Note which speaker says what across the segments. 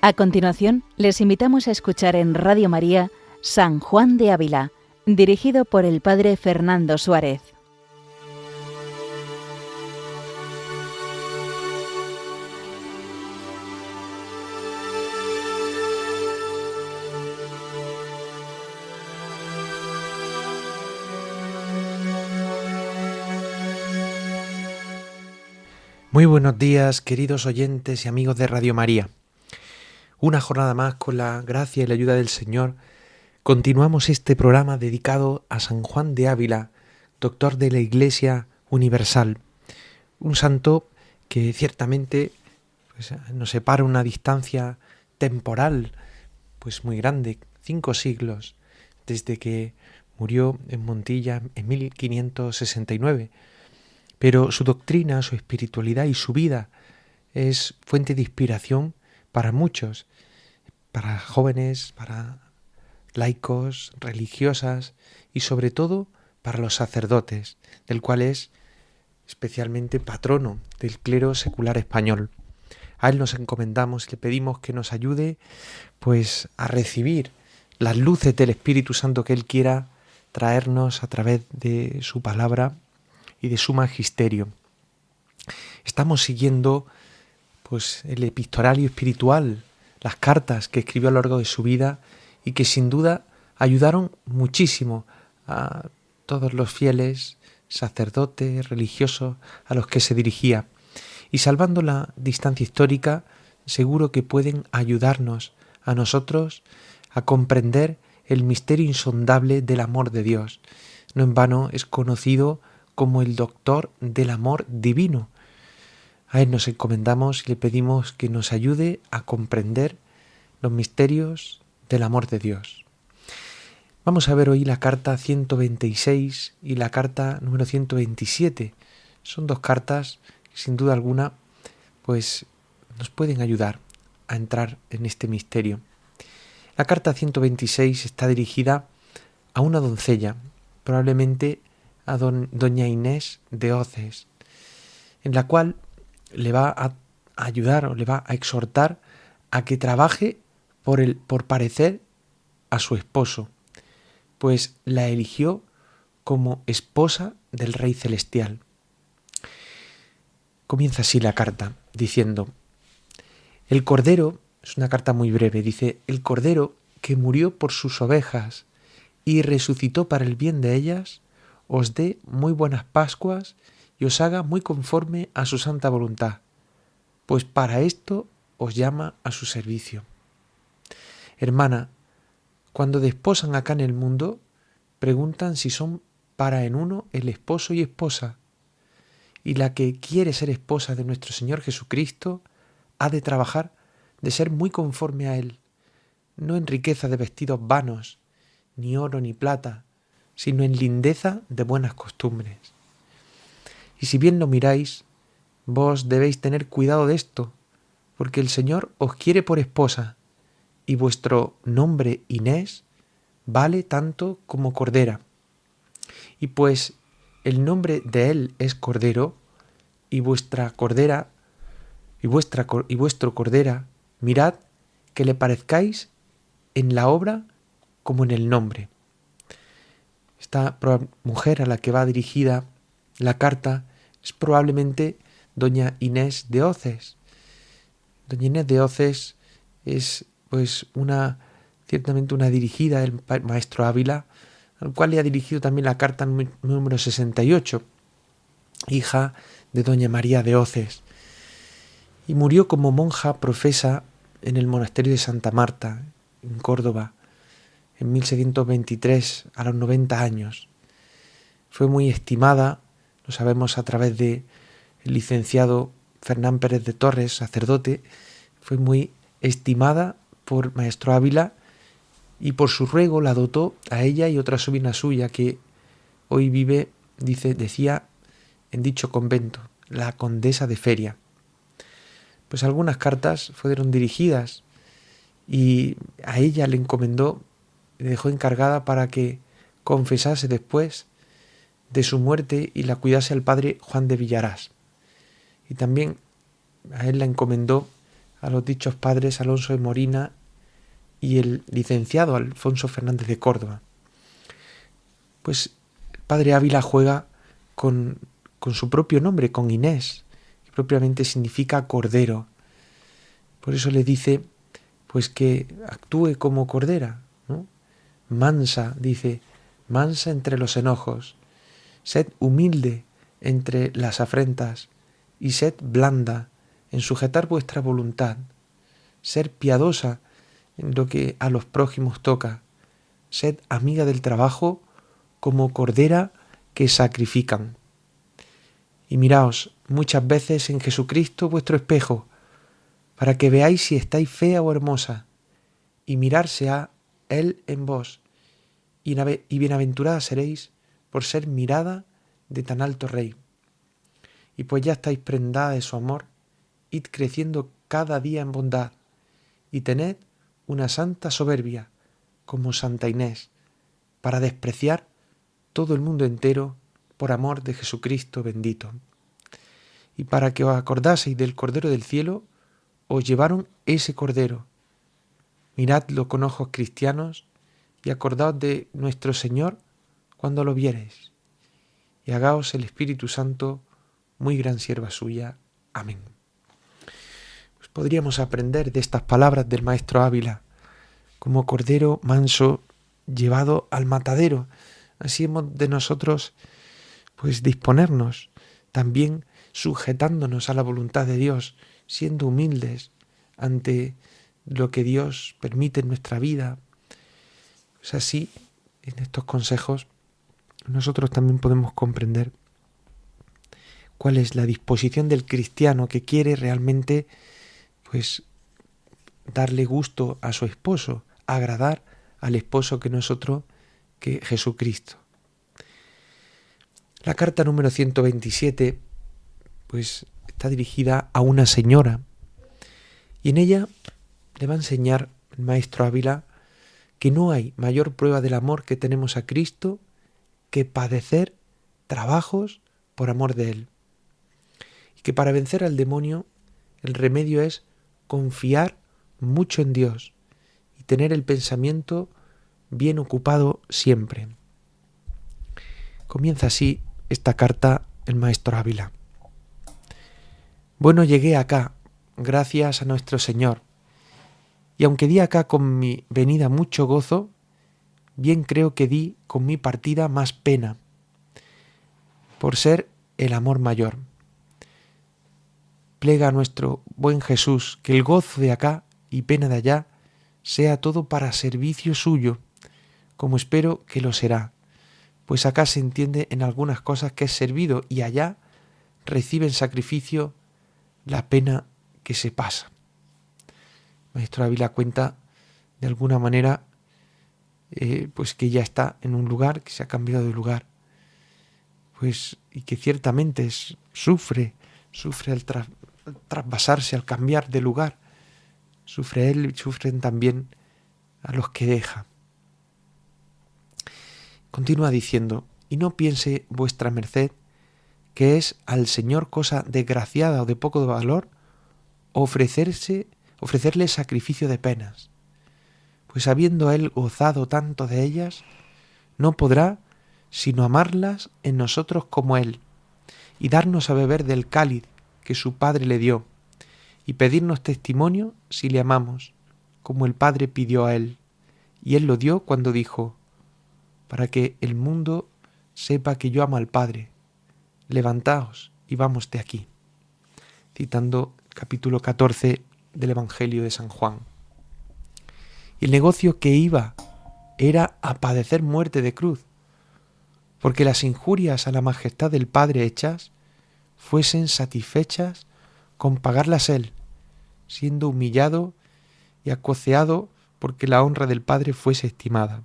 Speaker 1: A continuación, les invitamos a escuchar en Radio María San Juan de Ávila, dirigido por el Padre Fernando Suárez.
Speaker 2: Muy buenos días, queridos oyentes y amigos de Radio María. Una jornada más, con la gracia y la ayuda del Señor, continuamos este programa dedicado a San Juan de Ávila, doctor de la Iglesia Universal. Un santo que ciertamente nos separa una distancia temporal muy grande, 5 siglos, desde que murió en Montilla en 1569. Pero su doctrina, su espiritualidad y su vida es fuente de inspiración para muchos, para jóvenes, para laicos, religiosas y sobre todo para los sacerdotes, del cual es especialmente patrono del clero secular español. A él nos encomendamos y le pedimos que nos ayude a recibir las luces del Espíritu Santo que él quiera traernos a través de su palabra y de su magisterio. Estamos siguiendo el epistolario espiritual, las cartas que escribió a lo largo de su vida y que sin duda ayudaron muchísimo a todos los fieles, sacerdotes, religiosos a los que se dirigía. Y salvando la distancia histórica, seguro que pueden ayudarnos a nosotros a comprender el misterio insondable del amor de Dios. No en vano es conocido como el doctor del amor divino. A él nos encomendamos y le pedimos que nos ayude a comprender los misterios del amor de Dios. Vamos a ver hoy la carta 126 y la carta número 127. Son dos cartas que sin duda alguna nos pueden ayudar a entrar en este misterio. La carta 126 está dirigida a una doncella, probablemente a doña Inés de Oces, en la cual le va a ayudar o le va a exhortar a que trabaje por parecer a su esposo, pues la eligió como esposa del Rey Celestial. Comienza así la carta, diciendo: el Cordero, es una carta muy breve, dice: el Cordero que murió por sus ovejas y resucitó para el bien de ellas, os dé muy buenas Pascuas y os haga muy conforme a su santa voluntad, pues para esto os llama a su servicio. Hermana, cuando desposan acá en el mundo, preguntan si son para en uno el esposo y esposa, y la que quiere ser esposa de nuestro Señor Jesucristo ha de trabajar de ser muy conforme a Él, no en riqueza de vestidos vanos, ni oro ni plata, sino en lindeza de buenas costumbres. Y si bien lo miráis, vos debéis tener cuidado de esto, porque el Señor os quiere por esposa, y vuestro nombre Inés vale tanto como Cordera. Y pues el nombre de Él es Cordero, y vuestra Cordera, y vuestro Cordera, mirad que le parezcáis en la obra como en el nombre. Esta mujer a la que va dirigida la carta es probablemente doña Inés de Oces. Doña Inés de Oces es ciertamente una dirigida del maestro Ávila, al cual le ha dirigido también la carta número 68, hija de doña María de Oces, y murió como monja profesa en el monasterio de Santa Marta, en Córdoba, en 1623, a los 90 años. Fue muy estimada, lo sabemos a través del licenciado Fernán Pérez de Torres, sacerdote. Fue muy estimada por maestro Ávila y por su ruego la dotó a ella y otra sobrina suya que hoy vive, decía, en dicho convento, la condesa de Feria. Pues algunas cartas fueron dirigidas y a ella le encomendó, le dejó encargada para que confesase después de su muerte y la cuidase al padre Juan de Villarás. Y también a él la encomendó a los dichos padres Alonso de Morina y el licenciado Alfonso Fernández de Córdoba. Pues el padre Ávila juega con su propio nombre, con Inés, que propiamente significa cordero. Por eso le dice pues que actúe como cordera, ¿no? Mansa, dice, mansa entre los enojos, sed humilde entre las afrentas y sed blanda en sujetar vuestra voluntad, ser piadosa en lo que a los prójimos toca, sed amiga del trabajo como cordera que sacrifican. Y miraos muchas veces en Jesucristo vuestro espejo, para que veáis si estáis fea o hermosa, y mirarse a Él en vos, y bienaventurada seréis por ser mirada de tan alto Rey. Y pues ya estáis prendada de su amor, id creciendo cada día en bondad, y tened una santa soberbia, como Santa Inés, para despreciar todo el mundo entero por amor de Jesucristo bendito. Y para que os acordaseis del Cordero del Cielo, os llevaron ese Cordero. Miradlo con ojos cristianos y acordaos de nuestro Señor cuando lo viereis. Y hagaos el Espíritu Santo muy gran sierva suya. Amén. Pues podríamos aprender de estas palabras del maestro Ávila, como cordero manso llevado al matadero. Así hemos de nosotros pues disponernos, también sujetándonos a la voluntad de Dios, siendo humildes ante lo que Dios permite en nuestra vida. Pues así, en estos consejos, nosotros también podemos comprender cuál es la disposición del cristiano que quiere realmente pues darle gusto a su esposo, agradar al esposo que no es otro que Jesucristo. La carta número 127 pues está dirigida a una señora y en ella le va a enseñar el maestro Ávila que no hay mayor prueba del amor que tenemos a Cristo que padecer trabajos por amor de Él. Y que para vencer al demonio el remedio es confiar mucho en Dios y tener el pensamiento bien ocupado siempre. Comienza así esta carta el maestro Ávila. Bueno, llegué acá, gracias a nuestro Señor, y aunque di acá con mi venida mucho gozo, bien creo que di con mi partida más pena, por ser el amor mayor. Plega a nuestro buen Jesús que el gozo de acá y pena de allá sea todo para servicio suyo, como espero que lo será, pues acá se entiende en algunas cosas que es servido y allá recibe en sacrificio la pena que se pasa. Maestro Ávila cuenta de alguna manera pues que ya está en un lugar, que se ha cambiado de lugar, pues y que ciertamente sufre al trasvasarse, al cambiar de lugar. Sufre él y sufren también a los que deja. Continúa diciendo, y no piense vuestra merced que es al Señor cosa desgraciada o de poco valor ofrecerle sacrificio de penas, pues habiendo Él gozado tanto de ellas, no podrá sino amarlas en nosotros como Él, y darnos a beber del cáliz que su Padre le dio, y pedirnos testimonio si le amamos, como el Padre pidió a Él, y Él lo dio cuando dijo, para que el mundo sepa que yo amo al Padre, levantaos y vamos de aquí. Citando el capítulo 14 del Evangelio de San Juan. Y el negocio que iba era a padecer muerte de cruz, porque las injurias a la majestad del Padre hechas fuesen satisfechas con pagarlas Él, siendo humillado y acoceado porque la honra del Padre fuese estimada.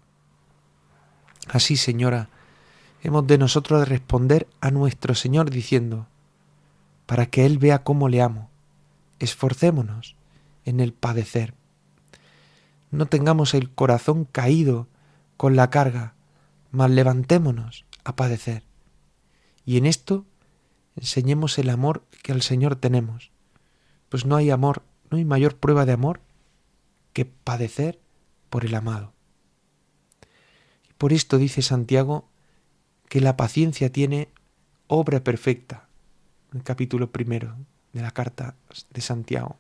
Speaker 2: Así, Señora, hemos de nosotros de responder a nuestro Señor diciendo, para que Él vea cómo le amo, esforcémonos en el padecer. No tengamos el corazón caído con la carga, mas levantémonos a padecer. Y en esto enseñemos el amor que al Señor tenemos, pues no hay no hay mayor prueba de amor que padecer por el amado. Y por esto dice Santiago que la paciencia tiene obra perfecta, en el capítulo 1 de la carta de Santiago.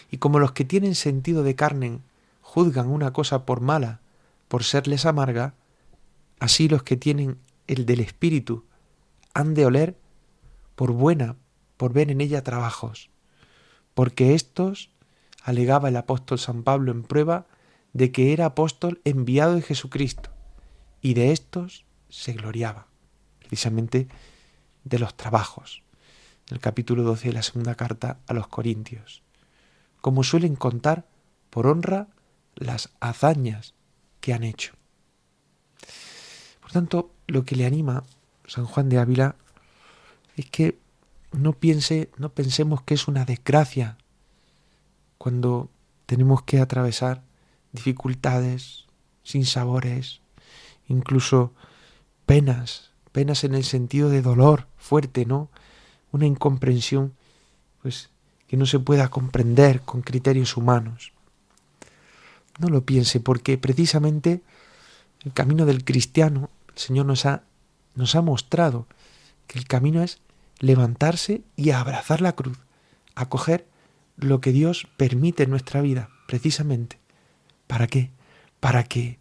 Speaker 2: Y como los que tienen sentido de carne juzgan una cosa por mala, por serles amarga, así los que tienen el del Espíritu han de oler por buena, por ver en ella trabajos, porque estos, alegaba el apóstol San Pablo en prueba de que era apóstol enviado de Jesucristo, y de estos se gloriaba, precisamente de los trabajos, en el capítulo 12 de la segunda carta a los Corintios, como suelen contar por honra las hazañas que han hecho. Por tanto, lo que le anima San Juan de Ávila es que no pensemos que es una desgracia cuando tenemos que atravesar dificultades, sinsabores, incluso penas en el sentido de dolor fuerte, ¿no? Una incomprensión, pues, que no se pueda comprender con criterios humanos. No lo piense, porque precisamente el camino del cristiano, el Señor nos ha mostrado que el camino es levantarse y abrazar la cruz, acoger lo que Dios permite en nuestra vida, precisamente. ¿Para qué? Para que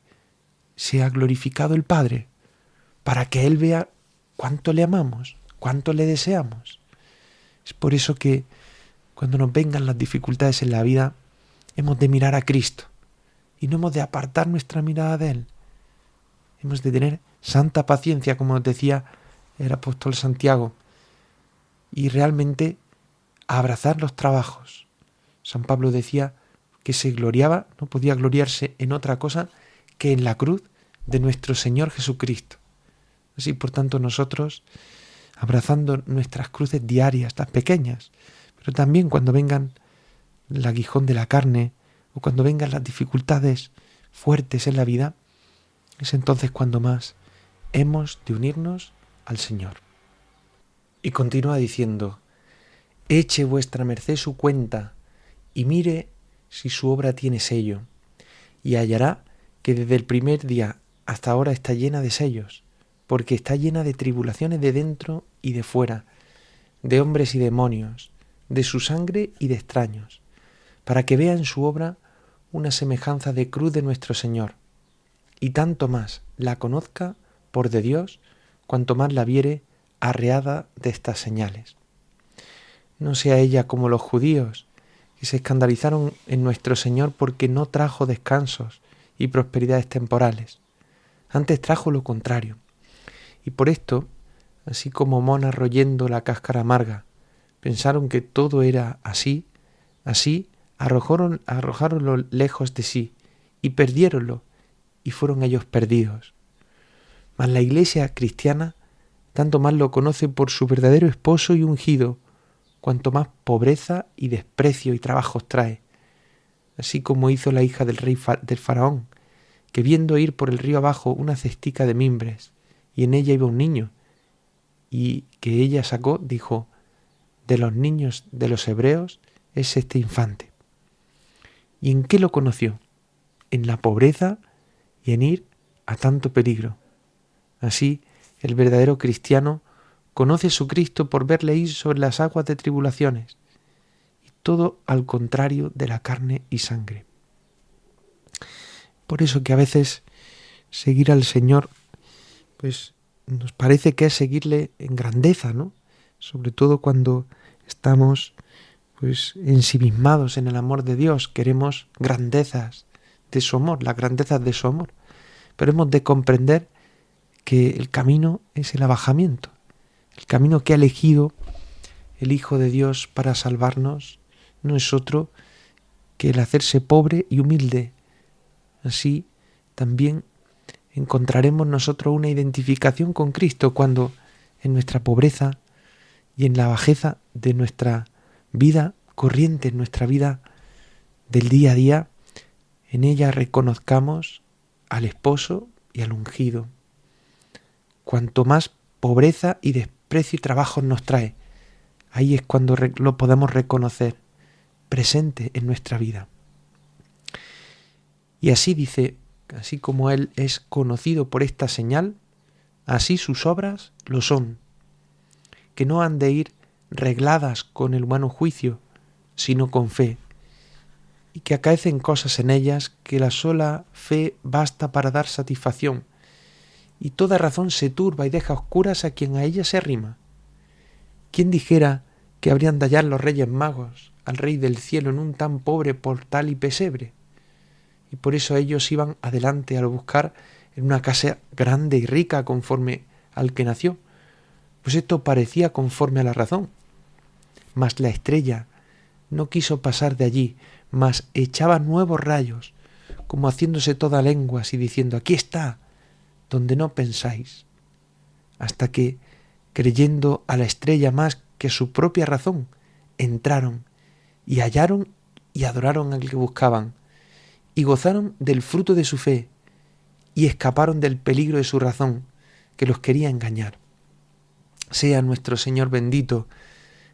Speaker 2: sea glorificado el Padre, para que Él vea cuánto le amamos, cuánto le deseamos. Es por eso que cuando nos vengan las dificultades en la vida, hemos de mirar a Cristo y no hemos de apartar nuestra mirada de Él. Hemos de tener santa paciencia, como nos decía el apóstol Santiago, y realmente abrazar los trabajos. San Pablo decía que se gloriaba, no podía gloriarse en otra cosa que en la cruz de nuestro Señor Jesucristo. Así, por tanto, nosotros, abrazando nuestras cruces diarias, tan pequeñas, pero también cuando vengan el aguijón de la carne o cuando vengan las dificultades fuertes en la vida, es entonces cuando más hemos de unirnos al Señor. Y continúa diciendo: eche vuestra merced su cuenta y mire si su obra tiene sello, y hallará que desde el primer día hasta ahora está llena de sellos, porque está llena de tribulaciones de dentro y de fuera, de hombres y demonios, de su sangre y de extraños, para que vea en su obra una semejanza de cruz de nuestro Señor, y tanto más la conozca por de Dios, cuanto más la viere arreada de estas señales. No sea ella como los judíos, que se escandalizaron en nuestro Señor porque no trajo descansos y prosperidades temporales. Antes trajo lo contrario. Y por esto, así como monas royendo la cáscara amarga, pensaron que todo era así, arrojáronlo lejos de sí y perdiéronlo, y fueron ellos perdidos. Mas la Iglesia cristiana tanto más lo conoce por su verdadero esposo y ungido, cuanto más pobreza y desprecio y trabajos trae, así como hizo la hija del rey del faraón, que viendo ir por el río abajo una cestica de mimbres, y en ella iba un niño, y que ella sacó, dijo: de los niños de los hebreos es este infante. ¿Y en qué lo conoció? En la pobreza y en ir a tanto peligro. Así, el verdadero cristiano conoce a su Cristo por verle ir sobre las aguas de tribulaciones, y todo al contrario de la carne y sangre. Por eso que a veces seguir al Señor, pues nos parece que es seguirle en grandeza, ¿no? Sobre todo cuando estamos pues ensimismados en el amor de Dios, queremos grandezas de su amor, las grandezas de su amor. Pero hemos de comprender que el camino es el abajamiento, el camino que ha elegido el Hijo de Dios para salvarnos no es otro que el hacerse pobre y humilde. Así también encontraremos nosotros una identificación con Cristo cuando en nuestra pobreza y en la bajeza de nuestra vida corriente, en nuestra vida del día a día, en ella reconozcamos al esposo y al ungido. Cuanto más pobreza y desprecio y trabajo nos trae, ahí es cuando lo podemos reconocer. presente en nuestra vida. Y así dice, así como Él es conocido por esta señal, así sus obras lo son, que no han de ir regladas con el humano juicio, sino con fe, y que acaecen cosas en ellas que la sola fe basta para dar satisfacción, y toda razón se turba y deja oscuras a quien a ella se arrima. ¿Quién dijera que habrían de hallar los reyes magos al Rey del cielo en un tan pobre portal y pesebre? Y por eso ellos iban adelante al buscar en una casa grande y rica conforme al que nació, pues esto parecía conforme a la razón. Mas la estrella no quiso pasar de allí, mas echaba nuevos rayos, como haciéndose toda lenguas y diciendo, aquí está, donde no pensáis, hasta que, creyendo a la estrella más que a su propia razón, entraron y hallaron y adoraron al que buscaban, y gozaron del fruto de su fe, y escaparon del peligro de su razón, que los quería engañar. Sea nuestro Señor bendito,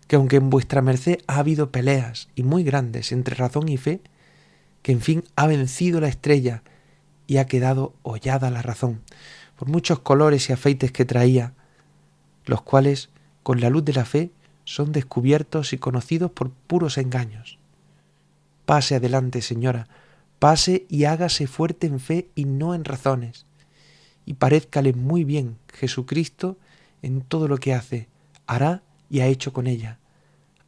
Speaker 2: que aunque en vuestra merced ha habido peleas, y muy grandes, entre razón y fe, que en fin ha vencido la estrella, y ha quedado hollada la razón, por muchos colores y afeites que traía, los cuales, con la luz de la fe, son descubiertos y conocidos por puros engaños. Pase adelante, señora, pase y hágase fuerte en fe y no en razones, y parézcale muy bien Jesucristo en todo lo que hace, hará y ha hecho con ella,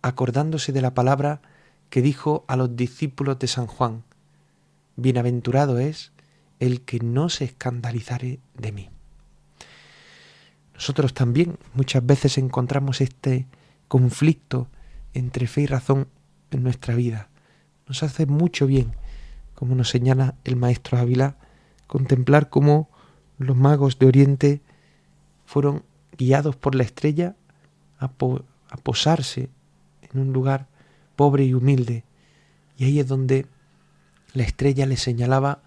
Speaker 2: acordándose de la palabra que dijo a los discípulos de San Juan, bienaventurado es el que no se escandalizare de mí. Nosotros también muchas veces encontramos este conflicto entre fe y razón en nuestra vida. Nos hace mucho bien, como nos señala el maestro Ávila, contemplar cómo los magos de Oriente fueron guiados por la estrella a posarse en un lugar pobre y humilde. Y ahí es donde la estrella les señalaba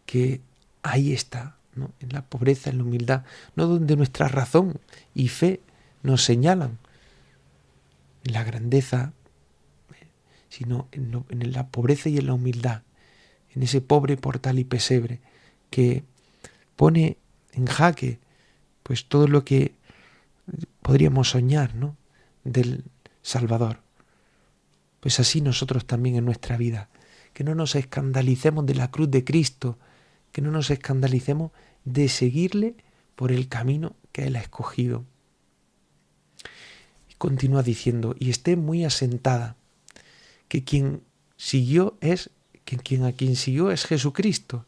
Speaker 2: que ahí está, ¿no? En la pobreza, en la humildad, no donde nuestra razón y fe nos señalan, en la grandeza, sino en la pobreza y en la humildad, en ese pobre portal y pesebre que pone en jaque pues todo lo que podríamos soñar, ¿no?, del Salvador. Pues así nosotros también en nuestra vida, que no nos escandalicemos de la cruz de Cristo, que no nos escandalicemos de seguirle por el camino que Él ha escogido. Y continúa diciendo, y esté muy asentada, que a quien siguió es Jesucristo.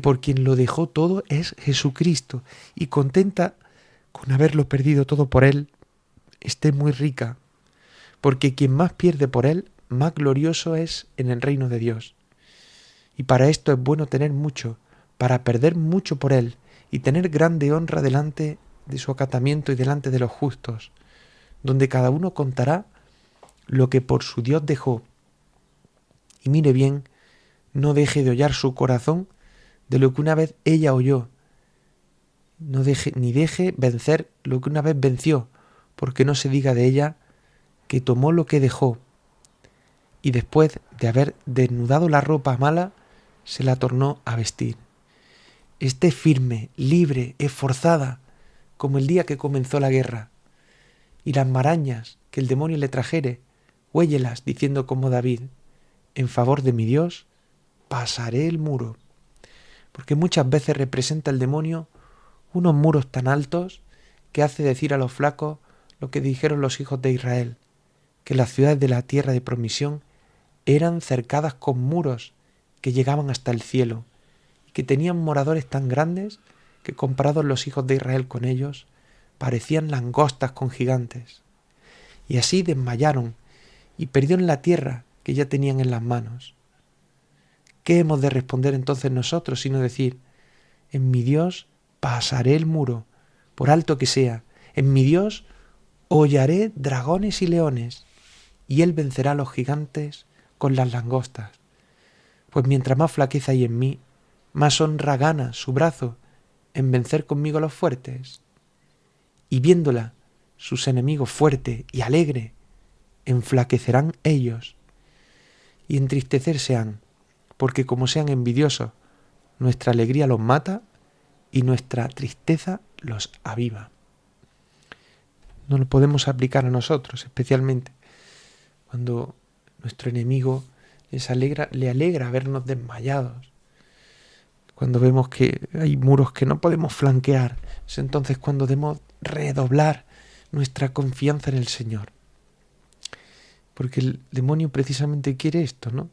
Speaker 2: Por quien lo dejó todo es Jesucristo, y contenta con haberlo perdido todo por Él, esté muy rica, porque quien más pierde por Él, más glorioso es en el reino de Dios. Y para esto es bueno tener mucho, para perder mucho por Él, y tener grande honra delante de su acatamiento y delante de los justos, donde cada uno contará lo que por su Dios dejó. Y mire bien, no deje de hollar su corazón de lo que una vez ella oyó, ni deje vencer lo que una vez venció, porque no se diga de ella que tomó lo que dejó, y después de haber desnudado la ropa mala, se la tornó a vestir. Esté firme, libre, esforzada, como el día que comenzó la guerra, y las marañas que el demonio le trajere, huéllelas diciendo como David, en favor de mi Dios, pasaré el muro. Porque muchas veces representa el demonio unos muros tan altos que hace decir a los flacos lo que dijeron los hijos de Israel, que las ciudades de la tierra de promisión eran cercadas con muros que llegaban hasta el cielo, y que tenían moradores tan grandes que comparados los hijos de Israel con ellos, parecían langostas con gigantes. Y así desmayaron y perdieron la tierra que ya tenían en las manos. ¿Qué hemos de responder entonces nosotros sino decir, en mi Dios pasaré el muro, por alto que sea, en mi Dios hollaré dragones y leones, y Él vencerá a los gigantes con las langostas? Pues mientras más flaqueza hay en mí, más honra gana su brazo en vencer conmigo a los fuertes. Y viéndola, sus enemigos fuerte y alegre, enflaquecerán ellos y entristecerse han, porque como sean envidiosos, nuestra alegría los mata y nuestra tristeza los aviva. No lo podemos aplicar a nosotros, especialmente cuando nuestro enemigo le alegra vernos desmayados. Cuando vemos que hay muros que no podemos flanquear, es entonces cuando debemos redoblar nuestra confianza en el Señor. Porque el demonio precisamente quiere esto, ¿no?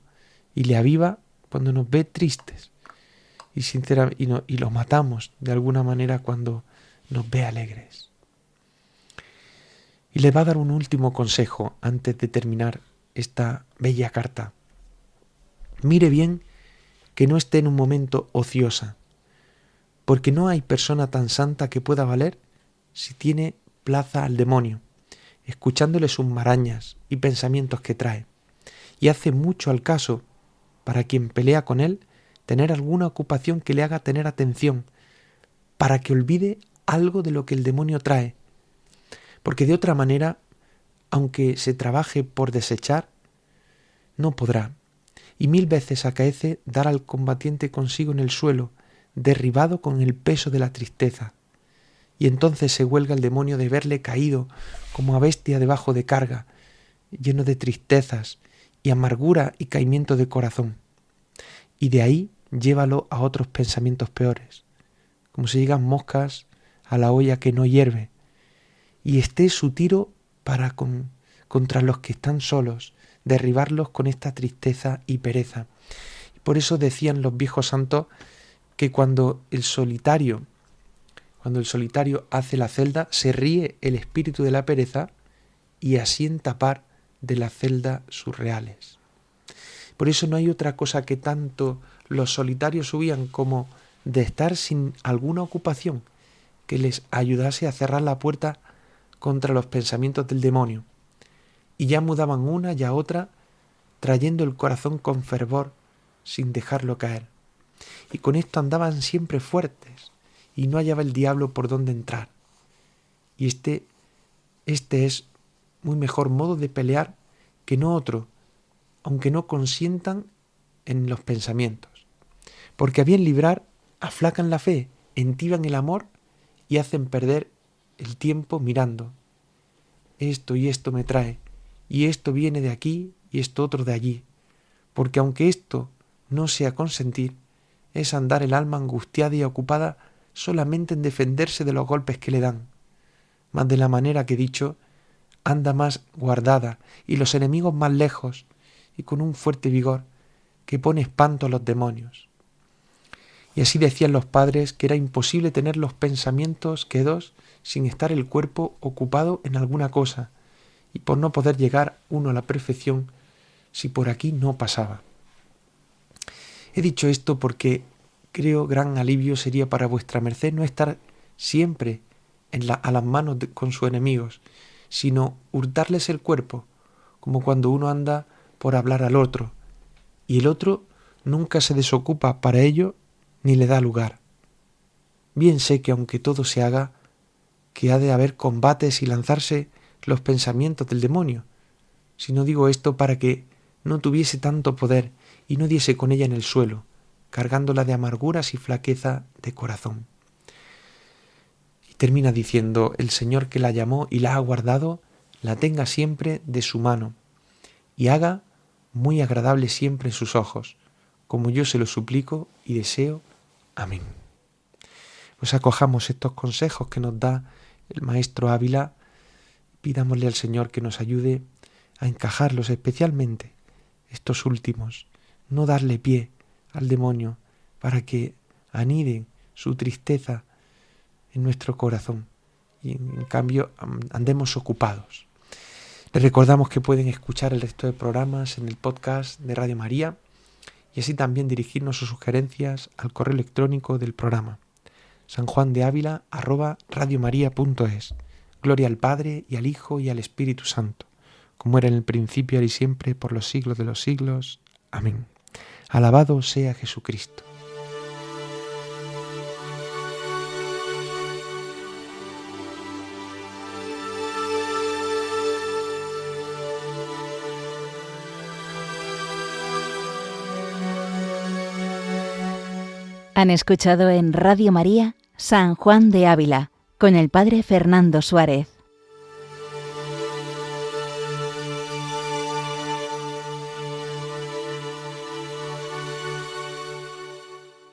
Speaker 2: Y le aviva cuando nos ve tristes. Y lo matamos de alguna manera cuando nos ve alegres. Y le va a dar un último consejo antes de terminar esta bella carta. Mire bien que no esté en un momento ociosa, porque no hay persona tan santa que pueda valer si tiene plaza al demonio, escuchándole sus marañas y pensamientos que trae. Y hace mucho al caso, para quien pelea con él, tener alguna ocupación que le haga tener atención, para que olvide algo de lo que el demonio trae. Porque de otra manera, aunque se trabaje por desechar, no podrá. Y 1000 veces acaece dar al combatiente consigo en el suelo, derribado con el peso de la tristeza. Y entonces se huelga el demonio de verle caído como a bestia debajo de carga, lleno de tristezas y amargura y caimiento de corazón. Y de ahí llévalo a otros pensamientos peores, como si llegan moscas a la olla que no hierve, y esté su tiro contra los que están solos, derribarlos con esta tristeza y pereza. Y por eso decían los viejos santos que cuando el solitario hace la celda, se ríe el espíritu de la pereza y asienta par de la celda sus reales. Por eso no hay otra cosa que tanto los solitarios huían como de estar sin alguna ocupación que les ayudase a cerrar la puerta contra los pensamientos del demonio. Y ya mudaban una y a otra, trayendo el corazón con fervor, sin dejarlo caer. Y con esto andaban siempre fuertes, y no hallaba el diablo por dónde entrar. Y este es muy mejor modo de pelear que no otro, aunque no consientan en los pensamientos. Porque a bien librar, aflacan la fe, entiban el amor y hacen perder el tiempo mirando. Esto y esto me trae, y esto viene de aquí y esto otro de allí. Porque aunque esto no sea consentir, es andar el alma angustiada y ocupada solamente en defenderse de los golpes que le dan. Mas de la manera que he dicho, anda más guardada y los enemigos más lejos y con un fuerte vigor que pone espanto a los demonios. Y así decían los padres que era imposible tener los pensamientos quedos sin estar el cuerpo ocupado en alguna cosa y por no poder llegar uno a la perfección si por aquí no pasaba. He dicho esto porque creo gran alivio sería para vuestra merced no estar siempre a las manos con sus enemigos, sino hurtarles el cuerpo, como cuando uno anda por hablar al otro, y el otro nunca se desocupa para ello ni le da lugar. Bien sé que aunque todo se haga, que ha de haber combates y lanzarse los pensamientos del demonio, si no digo esto para que no tuviese tanto poder y no diese con ella en el suelo, cargándola de amarguras y flaqueza de corazón. Y termina diciendo, el Señor que la llamó y la ha guardado, la tenga siempre de su mano, y haga muy agradable siempre en sus ojos, como yo se lo suplico y deseo. Amén. Pues acojamos estos consejos que nos da el maestro Ávila, pidámosle al Señor que nos ayude a encajarlos, especialmente estos últimos, no darle pie al demonio para que anide su tristeza en nuestro corazón y en cambio andemos ocupados. Les recordamos que pueden escuchar el resto de programas en el podcast de Radio María y así también dirigirnos sus sugerencias al correo electrónico del programa sanjuandeavila@radiomaria.es. Gloria al Padre y al Hijo y al Espíritu Santo, como era en el principio, ahora y siempre, por los siglos de los siglos. Amén. Alabado sea Jesucristo.
Speaker 1: Han escuchado en Radio María San Juan de Ávila con el Padre Fernando Suárez.